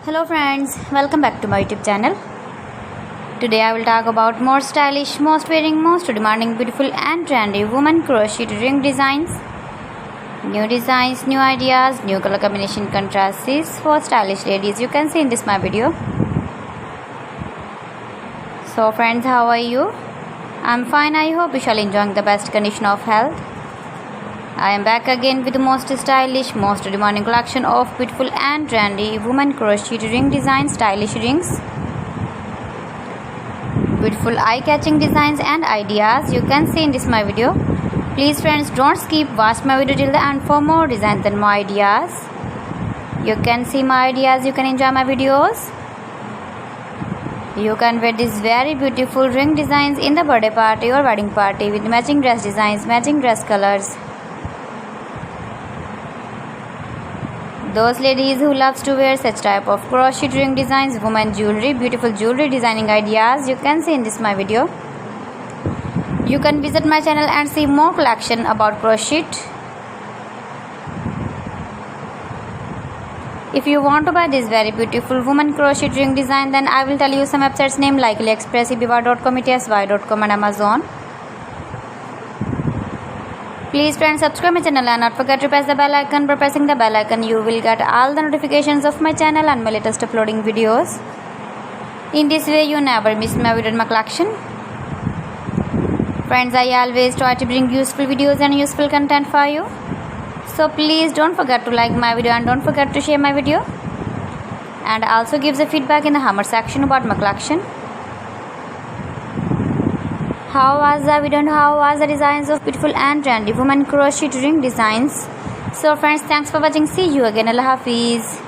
Hello friends, welcome back to my YouTube channel. Today I will talk about more stylish, most wearing, most demanding, beautiful and trendy women crochet ring designs. New designs, new ideas, new color combination contrasts for stylish ladies. You can see in this my video. So friends, how are you? I'm fine. I hope you shall enjoying the best condition of health. I am back again with the most stylish, most demanding collection of beautiful and trendy women crochet ring designs, stylish rings. Beautiful eye-catching designs and ideas you can see in this my video. Please friends, don't skip, watch my video till the end for more designs and more ideas. You can see my ideas, you can enjoy my videos. You can wear these very beautiful ring designs in the birthday party or wedding party with matching dress designs, matching dress colors. Those ladies who loves to wear such type of crochet ring designs, women jewelry, beautiful jewelry designing ideas you can see in this my video. You can visit my channel and see more collection about crochet. If you want to buy this very beautiful woman crochet ring design, then I will tell you some websites name like AliExpress, eBay.com, etsy.com and Amazon. Please friends, subscribe my channel and not forget to press the bell icon. By pressing the bell icon, you will get all the notifications of my channel and my latest uploading videos. In this way, you never miss my video and my collection. Friends, I always try to bring useful videos and useful content for you. So please don't forget to like my video and don't forget to share my video. And also give the feedback in the comment section about my collection. How was the video and how was the designs of beautiful and trendy women crochet ring designs? So friends, thanks for watching. See you again. Allah Hafiz.